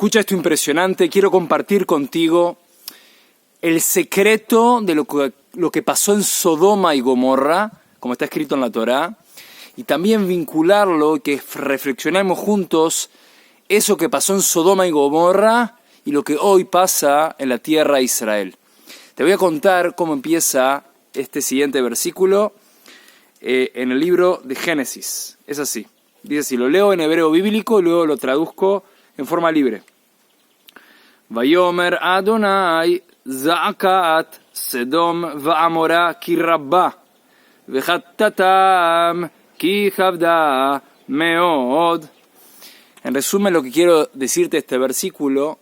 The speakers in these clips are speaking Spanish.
Escucha esto impresionante, quiero compartir contigo el secreto de lo que pasó en Sodoma y Gomorra, como está escrito en la Torá, y también vincularlo, que reflexionemos juntos eso que pasó en Sodoma y Gomorra y lo que hoy pasa en la tierra de Israel. Te voy a contar cómo empieza este siguiente versículo en el libro de Génesis. Es así, dice así, lo leo en hebreo bíblico y luego lo traduzco en forma libre. Vayomer Adonai za'akat Sedom va'amora ki rabba vechattatam ki chavda meod. En resumen, lo que quiero decirte de este versículo,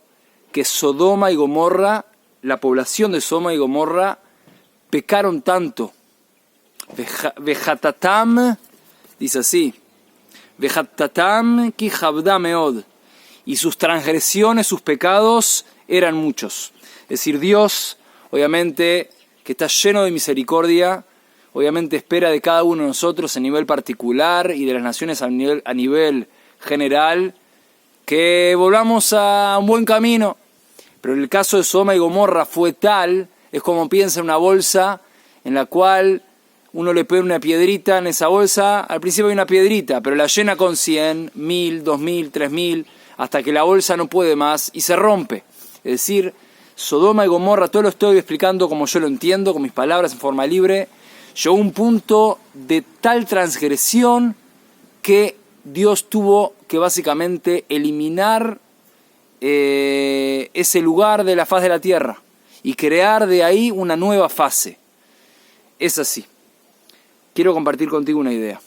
que Sodoma y Gomorra, la población de Sodoma y Gomorra, pecaron tanto. Vechattatam, dice así, vechattatam ki chavda meod. Y sus transgresiones, sus pecados eran muchos. Es decir, Dios, obviamente, que está lleno de misericordia, obviamente espera de cada uno de nosotros a nivel particular y de las naciones a nivel general, que volvamos a un buen camino. Pero en el caso de Sodoma y Gomorra fue tal, es como piensa en una bolsa en la cual uno le pone una piedrita en esa bolsa, al principio hay una piedrita, pero la llena con 100, 1000, 2000, 3000, hasta que la bolsa no puede más y se rompe. Es decir, Sodoma y Gomorra, todo lo estoy explicando como yo lo entiendo, con mis palabras en forma libre, llegó a un punto de tal transgresión que Dios tuvo que básicamente eliminar ese lugar de la faz de la tierra y crear de ahí una nueva fase. Es así. Quiero compartir contigo una idea.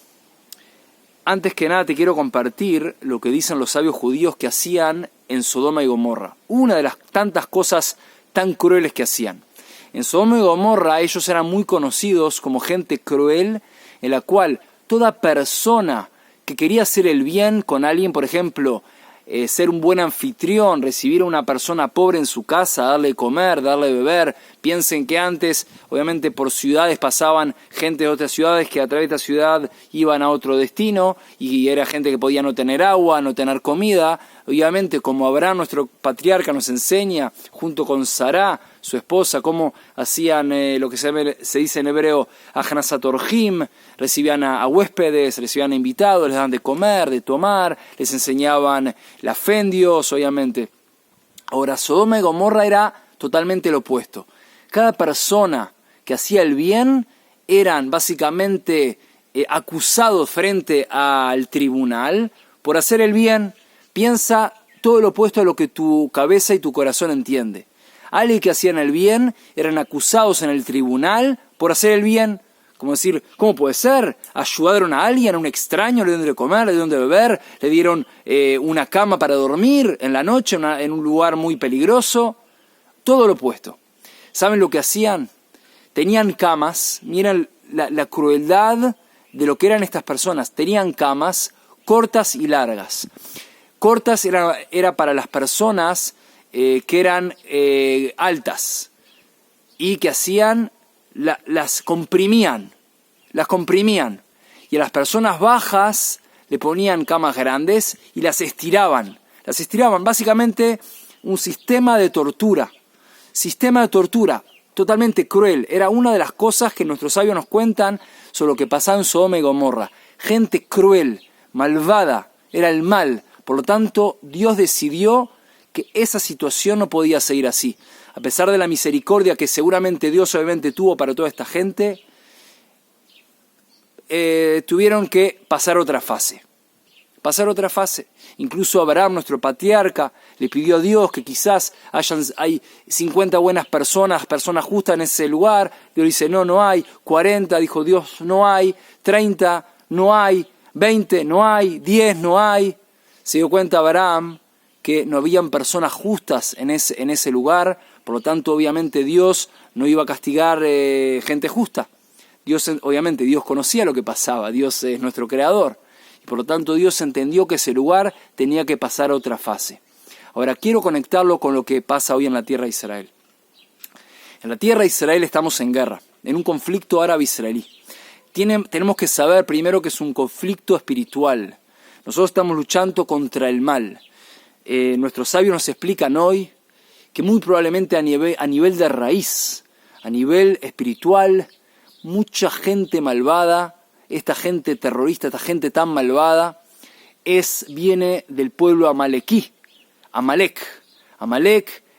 Antes que nada te quiero compartir lo que dicen los sabios judíos que hacían en Sodoma y Gomorra. Una de las tantas cosas tan crueles que hacían. En Sodoma y Gomorra ellos eran muy conocidos como gente cruel, en la cual toda persona que quería hacer el bien con alguien, por ejemplo, ser un buen anfitrión, recibir a una persona pobre en su casa, darle de comer, darle de beber. Piensen que antes, obviamente, por ciudades pasaban gente de otras ciudades que a través de esta ciudad iban a otro destino y era gente que podía no tener agua, no tener comida. Obviamente, como Abraham, nuestro patriarca, nos enseña, junto con Sará, su esposa, cómo hacían lo que se dice en hebreo, Ahnasat Orjim, recibían a huéspedes, recibían a invitados, les daban de comer, de tomar, les enseñaban la fe en Dios, obviamente. Ahora, Sodoma y Gomorra era totalmente lo opuesto. Cada persona que hacía el bien eran básicamente acusados frente al tribunal por hacer el bien. Piensa todo lo opuesto a lo que tu cabeza y tu corazón entiende. Alguien que hacían el bien eran acusados en el tribunal por hacer el bien. Como decir, ¿cómo puede ser? Ayudaron a alguien, a un extraño, le dieron de comer, le dieron de beber, le dieron una cama para dormir en la noche, en un lugar muy peligroso. Todo lo opuesto. ¿Saben lo que hacían? Tenían camas, miren la crueldad de lo que eran estas personas. Tenían camas cortas y largas. Cortas era para las personas que eran altas y que hacían, las comprimían, y a las personas bajas le ponían camas grandes y las estiraban, básicamente un sistema de tortura, totalmente cruel. Era una de las cosas que nuestros sabios nos cuentan sobre lo que pasaba en Sodoma y Gomorra. Gente cruel, malvada, era el mal. Por lo tanto, Dios decidió que esa situación no podía seguir así. A pesar de la misericordia que seguramente Dios obviamente tuvo para toda esta gente, tuvieron que pasar otra fase. Incluso Abraham, nuestro patriarca, le pidió a Dios que quizás hay 50 buenas personas justas en ese lugar. Dios dice, no hay. 40, dijo Dios, no hay. 30, no hay. 20, no hay. 10, no hay. Se dio cuenta Abraham que no habían personas justas en ese lugar, por lo tanto, obviamente, Dios no iba a castigar gente justa. Dios conocía lo que pasaba, Dios es nuestro creador, y por lo tanto Dios entendió que ese lugar tenía que pasar a otra fase. Ahora, quiero conectarlo con lo que pasa hoy en la tierra de Israel. En la tierra de Israel estamos en guerra, en un conflicto árabe-israelí. Tenemos que saber primero que es un conflicto espiritual. Nosotros estamos luchando contra el mal. nuestros sabios nos explican hoy que muy probablemente a nivel de raíz, a nivel espiritual, mucha gente malvada, esta gente terrorista, esta gente tan malvada, viene del pueblo amalequí, Amalek,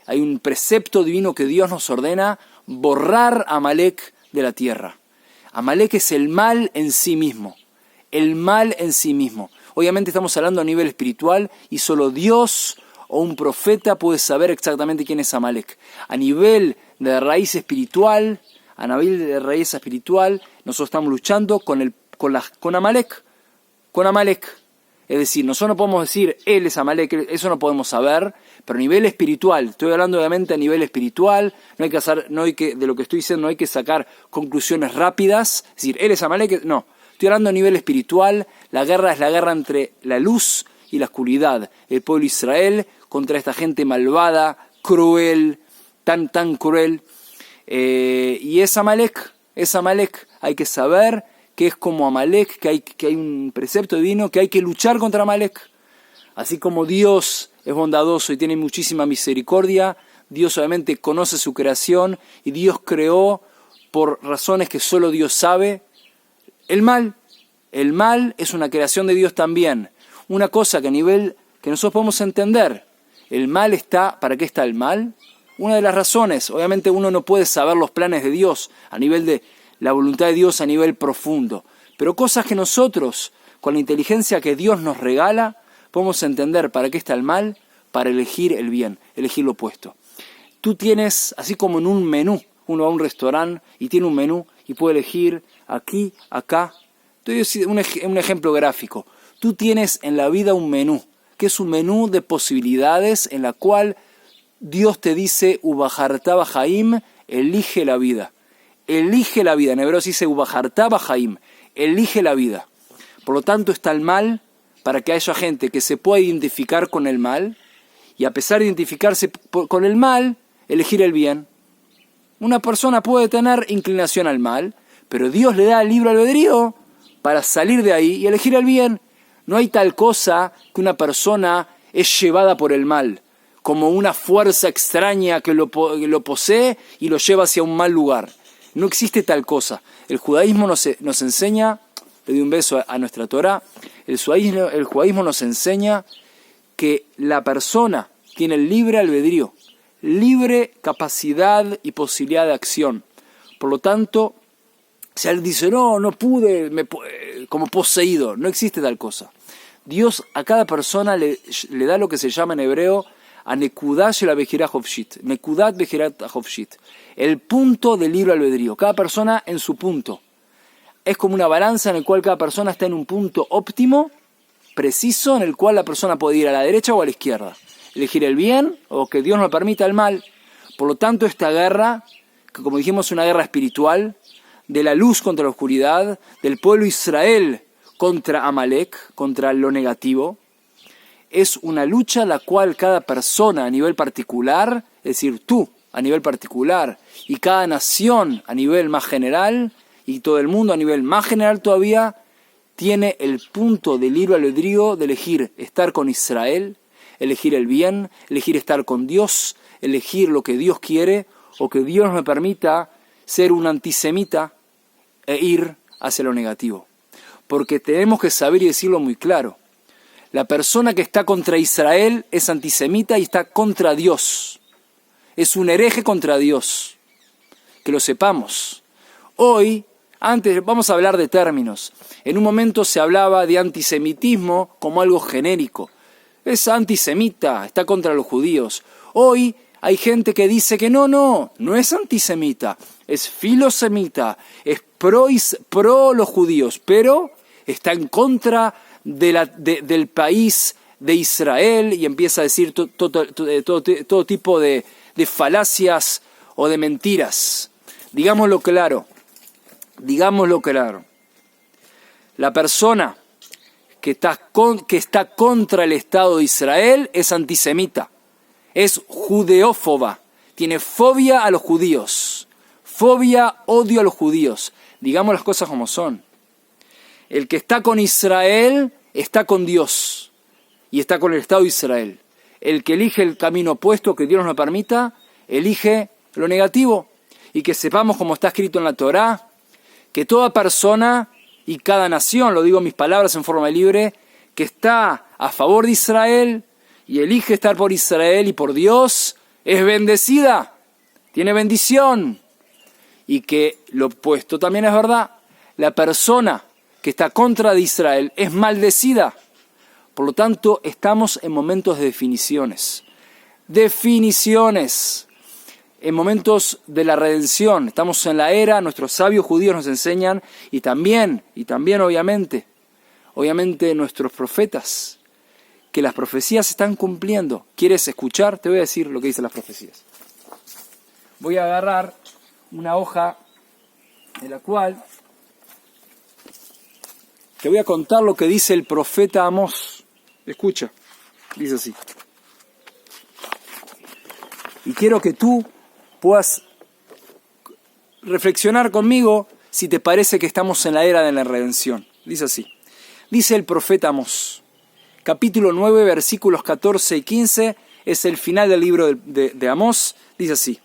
hay un precepto divino que Dios nos ordena, borrar a Amalek de la tierra. Amalek es el mal en sí mismo, Obviamente estamos hablando a nivel espiritual y solo Dios o un profeta puede saber exactamente quién es Amalek. A nivel de raíz espiritual, nosotros estamos luchando con Amalek. Es decir, nosotros no podemos decir, él es Amalek, eso no podemos saber, pero a nivel espiritual, estoy hablando obviamente a nivel espiritual, de lo que estoy diciendo no hay que sacar conclusiones rápidas, es decir, él es Amalek, no, estoy hablando a nivel espiritual, la guerra es la guerra entre la luz y la oscuridad, el pueblo de Israel contra esta gente malvada, cruel, tan cruel, y es Amalek, hay que saber que es como Amalek, que hay un precepto divino, que hay que luchar contra Amalek. Así como Dios es bondadoso y tiene muchísima misericordia, Dios obviamente conoce su creación y Dios creó, por razones que solo Dios sabe, el mal. El mal es una creación de Dios también. Una cosa que a nivel que nosotros podemos entender, el mal está, ¿para qué está el mal? Una de las razones, obviamente uno no puede saber los planes de Dios a nivel de la voluntad de Dios a nivel profundo, pero cosas que nosotros, con la inteligencia que Dios nos regala, podemos entender para qué está el mal, para elegir el bien, elegir lo opuesto. Tú tienes, así como en un menú, uno va a un restaurante y tiene un menú y puede elegir aquí, acá. Te doy un ejemplo gráfico. Tú tienes en la vida un menú, que es un menú de posibilidades en la cual Dios te dice, Ubaharta Bajaim, elige la vida. Elige la vida. En hebreo se dice Ubaharta Bajaim, elige la vida. Por lo tanto está el mal para que haya gente que se pueda identificar con el mal y a pesar de identificarse con el mal, elegir el bien. Una persona puede tener inclinación al mal, pero Dios le da el libre albedrío para salir de ahí y elegir el bien. No hay tal cosa que una persona es llevada por el mal, como una fuerza extraña que lo posee y lo lleva hacia un mal lugar. No existe tal cosa. El judaísmo nos enseña, le doy un beso a nuestra Torá, el judaísmo nos enseña que la persona tiene el libre albedrío, libre capacidad y posibilidad de acción. Por lo tanto, si alguien dice, no pude, como poseído, no existe tal cosa. Dios a cada persona le da lo que se llama en hebreo a Nekudat Shel HaBechira Chofshit, Nekudat Bechirat Chofshit, el punto del libre albedrío, cada persona en su punto. Es como una balanza en el cual cada persona está en un punto óptimo, preciso, en el cual la persona puede ir a la derecha o a la izquierda, elegir el bien o que Dios no permita el mal. Por lo tanto, esta guerra, que como dijimos es una guerra espiritual, de la luz contra la oscuridad, del pueblo Israel contra Amalek, contra lo negativo, es una lucha la cual cada persona a nivel particular, es decir, tú a nivel particular y cada nación a nivel más general y todo el mundo a nivel más general todavía, tiene el punto de libre albedrío de elegir estar con Israel, elegir el bien, elegir estar con Dios, elegir lo que Dios quiere o que Dios me permita ser un antisemita e ir hacia lo negativo. Porque tenemos que saber y decirlo muy claro. La persona que está contra Israel es antisemita y está contra Dios. Es un hereje contra Dios. Que lo sepamos. Hoy, antes vamos a hablar de términos. En un momento se hablaba de antisemitismo como algo genérico. Es antisemita, está contra los judíos. Hoy hay gente que dice que no es antisemita, es filosemita, es pro los judíos, pero está en contra del país de Israel y empieza a decir todo tipo de falacias o de mentiras. Digámoslo claro. La persona que está contra el Estado de Israel es antisemita, es judeófoba, tiene fobia a los judíos, odio a los judíos. Digamos las cosas como son. El que está con Israel está con Dios y está con el Estado de Israel. el que elige el camino opuesto, que Dios nos lo permita, elige lo negativo. Y que sepamos, como está escrito en la Torá, que toda persona y cada nación, lo digo en mis palabras en forma libre, que está a favor de Israel y elige estar por Israel y por Dios, es bendecida, tiene bendición. Y que lo opuesto también es verdad. La persona que está contra de Israel es maldecida. Por lo tanto, estamos en momentos de definiciones. Definiciones. En momentos de la redención. Estamos en la era, nuestros sabios judíos nos enseñan, y también obviamente nuestros profetas, que las profecías se están cumpliendo. ¿Quieres escuchar? Te voy a decir lo que dicen las profecías. Voy a agarrar una hoja en la cual te voy a contar lo que dice el profeta Amós. Escucha, dice así. Y quiero que tú puedas reflexionar conmigo si te parece que estamos en la era de la redención. Dice así. Dice el profeta Amós, capítulo 9, versículos 14 y 15, es el final del libro de Amós. Dice así.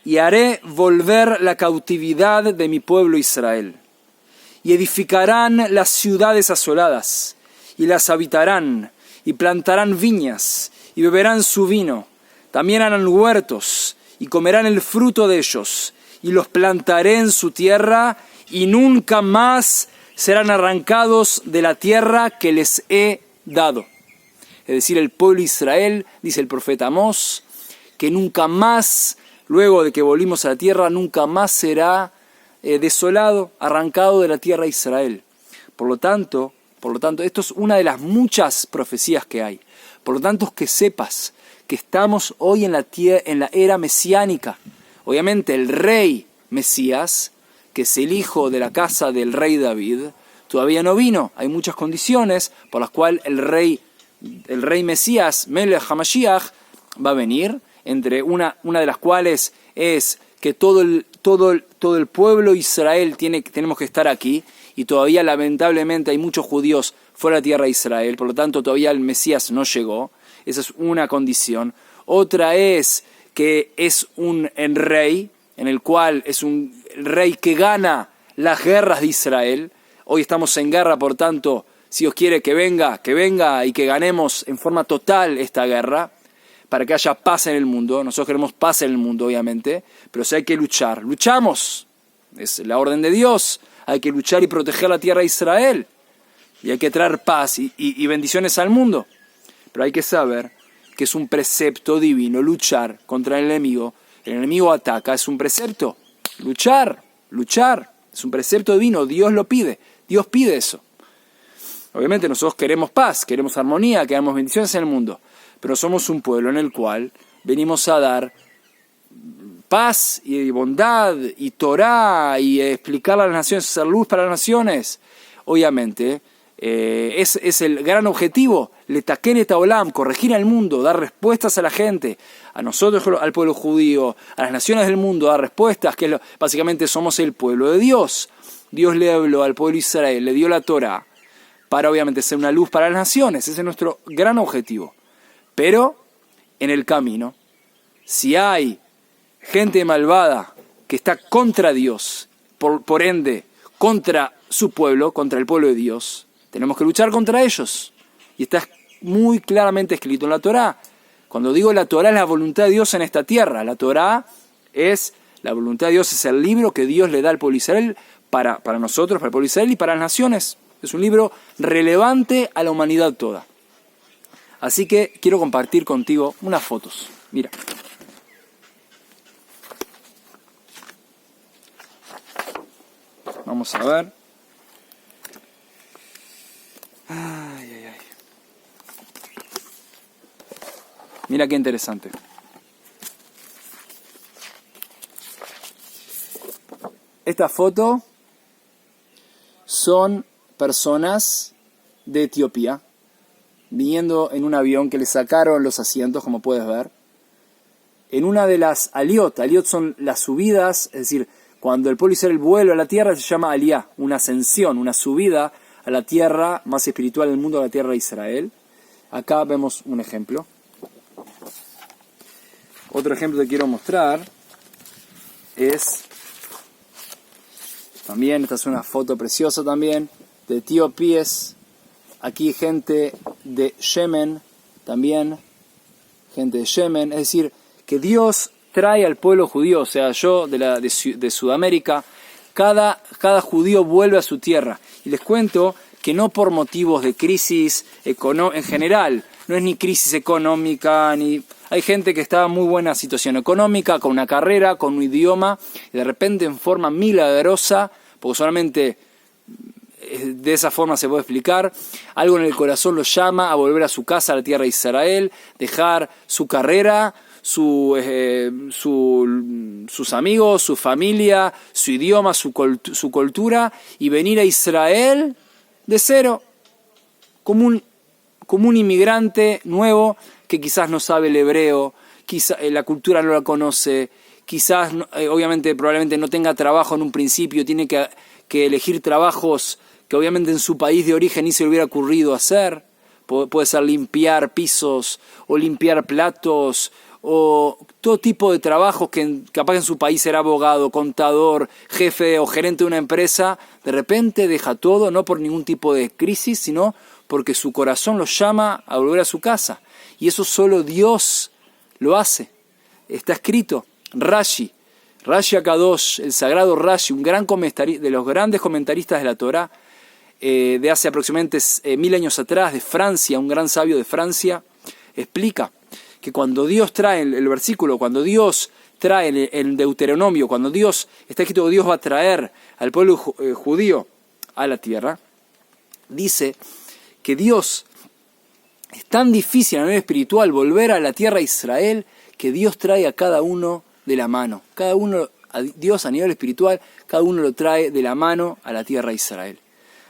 Y haré volver la cautividad de mi pueblo Israel, y edificarán las ciudades asoladas, y las habitarán, y plantarán viñas, y beberán su vino. También harán huertos, y comerán el fruto de ellos, y los plantaré en su tierra, y nunca más serán arrancados de la tierra que les he dado. Es decir, el pueblo de Israel, dice el profeta Amós, que nunca más, luego de que volvimos a la tierra, nunca más será desolado, arrancado de la tierra de Israel. Por lo tanto, esto es una de las muchas profecías que hay. Por lo tanto, que sepas que estamos hoy en la era mesiánica. Obviamente el rey Mesías, que es el hijo de la casa del rey David, todavía no vino. Hay muchas condiciones por las cuales el rey Mesías, Melech HaMashiach, va a venir, entre una de las cuales es que todo el pueblo Israel tenemos que estar aquí, y todavía lamentablemente hay muchos judíos fuera de la tierra de Israel, por lo tanto todavía el Mesías no llegó. Esa es una condición. Otra es que es un rey, en el cual es un rey que gana las guerras de Israel. Hoy estamos en guerra, por tanto, si Dios quiere que venga y que ganemos en forma total esta guerra, para que haya paz en el mundo. Nosotros queremos paz en el mundo, obviamente, pero si hay que luchar, luchamos. Es la orden de Dios. Hay que luchar y proteger la tierra de Israel. Y hay que traer paz y bendiciones al mundo. Pero hay que saber que es un precepto divino luchar contra el enemigo. El enemigo ataca, es un precepto. Luchar. Es un precepto divino, Dios lo pide. Dios pide eso. Obviamente nosotros queremos paz, queremos armonía, queremos bendiciones en el mundo. Pero somos un pueblo en el cual venimos a dar paz y bondad y Torá y explicar a las naciones, hacer luz para las naciones. Obviamente, es el gran objetivo, letaken et haolam, corregir al mundo, dar respuestas a la gente, a nosotros, al pueblo judío, a las naciones del mundo, dar respuestas, que básicamente somos el pueblo de Dios. Dios le habló al pueblo de Israel, le dio la Torá, para obviamente ser una luz para las naciones. Ese es nuestro gran objetivo. Pero, en el camino, si hay gente malvada que está contra Dios, por ende, contra su pueblo, contra el pueblo de Dios, tenemos que luchar contra ellos. Y está muy claramente escrito en la Torá. Cuando digo la Torá es la voluntad de Dios en esta tierra. La Torá es la voluntad de Dios, es el libro que Dios le da al pueblo de Israel para nosotros, para el pueblo de Israel y para las naciones. Es un libro relevante a la humanidad toda. Así que quiero compartir contigo unas fotos. Mira. Vamos a ver. Ay. Mira qué interesante. Esta foto son personas de Etiopía viniendo en un avión que le sacaron los asientos, como puedes ver. En una de las aliot son las subidas, es decir, cuando el pueblo Israel vuelve a la tierra se llama aliyah, una ascensión, una subida a la tierra más espiritual del mundo, a la tierra de Israel. Acá vemos un ejemplo. Otro ejemplo que quiero mostrar es, también, esta es una foto preciosa también, de etíopes. Aquí gente de Yemen, también, gente de Yemen. Es decir, que Dios trae al pueblo judío, o sea, yo de Sudamérica, cada judío vuelve a su tierra. Y les cuento que no por motivos de crisis en general, no es ni crisis económica, ni... Hay gente que está en muy buena situación económica, con una carrera, con un idioma, y de repente en forma milagrosa, porque solamente de esa forma se puede explicar, algo en el corazón los llama a volver a su casa, a la tierra de Israel, dejar su carrera, sus amigos, su familia, su idioma, su cultura, y venir a Israel de cero, como un inmigrante nuevo que quizás no sabe el hebreo, quizás la cultura no la conoce, quizás obviamente probablemente no tenga trabajo en un principio, tiene que elegir trabajos que obviamente en su país de origen ni se le hubiera ocurrido hacer. Puede ser limpiar pisos o limpiar platos o todo tipo de trabajos que capaz en su país era abogado, contador, jefe o gerente de una empresa. De repente deja todo, no por ningún tipo de crisis, sino porque su corazón lo llama a volver a su casa. Y eso solo Dios lo hace. Está escrito. Rashi Akadosh, el sagrado Rashi, un gran de los grandes comentaristas de la Torá, de hace aproximadamente 1000 años atrás, de Francia, un gran sabio de Francia, explica que cuando Dios trae el versículo, cuando Dios trae el Deuteronomio, cuando está escrito que Dios va a traer al pueblo judío a la tierra, dice que Dios es tan difícil a nivel espiritual volver a la tierra de Israel que Dios trae a cada uno de la mano. Dios a nivel espiritual, cada uno lo trae de la mano a la tierra de Israel.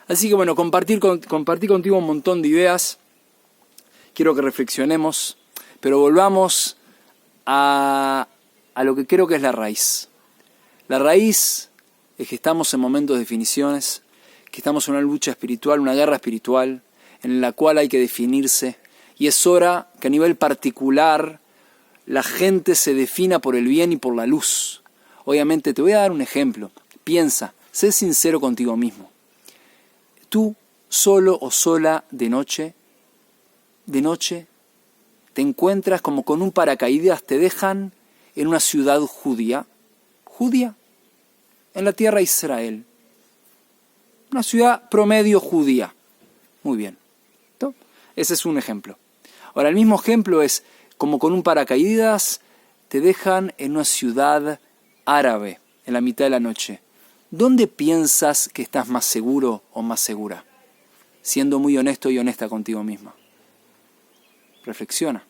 Así que bueno, compartí contigo un montón de ideas. Quiero que reflexionemos, pero volvamos a lo que creo que es la raíz. La raíz es que estamos en momentos de definiciones, que estamos en una lucha espiritual, una guerra espiritual, en la cual hay que definirse. Y es hora que a nivel particular la gente se defina por el bien y por la luz. Obviamente te voy a dar un ejemplo. Piensa, sé sincero contigo mismo. Tú, solo o sola de noche, te encuentras como con un paracaídas, te dejan en una ciudad judía, en la tierra de Israel. Una ciudad promedio judía. Muy bien. ¿No? Ese es un ejemplo. Ahora, el mismo ejemplo es como con un paracaídas, te dejan en una ciudad árabe, en la mitad de la noche. ¿Dónde piensas que estás más seguro o más segura? Siendo muy honesto y honesta contigo misma. Reflexiona.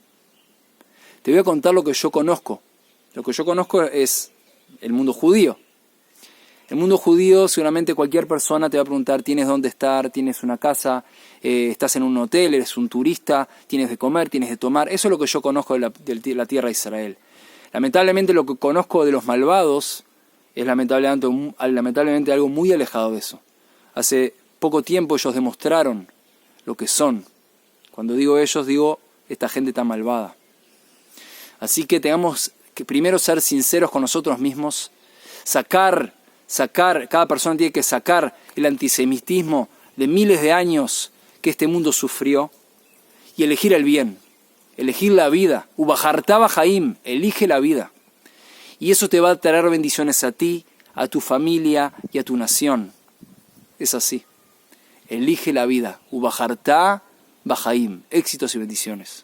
Te voy a contar lo que yo conozco. Lo que yo conozco es el mundo judío. El mundo judío, seguramente cualquier persona te va a preguntar, ¿tienes dónde estar? ¿Tienes una casa? ¿Estás en un hotel? ¿Eres un turista? ¿Tienes de comer? ¿Tienes de tomar? Eso es lo que yo conozco de la tierra de Israel. Lamentablemente lo que conozco de los malvados es lamentablemente algo muy alejado de eso. Hace poco tiempo ellos demostraron lo que son. Cuando digo ellos, digo esta gente tan malvada. Así que tengamos que primero ser sinceros con nosotros mismos, cada persona tiene que sacar el antisemitismo de miles de años que este mundo sufrió y elegir el bien, elegir la vida. Ubajartá bajaim, elige la vida. Y eso te va a traer bendiciones a ti, a tu familia y a tu nación. Es así. Elige la vida. Ubajartá bajaim, éxitos y bendiciones.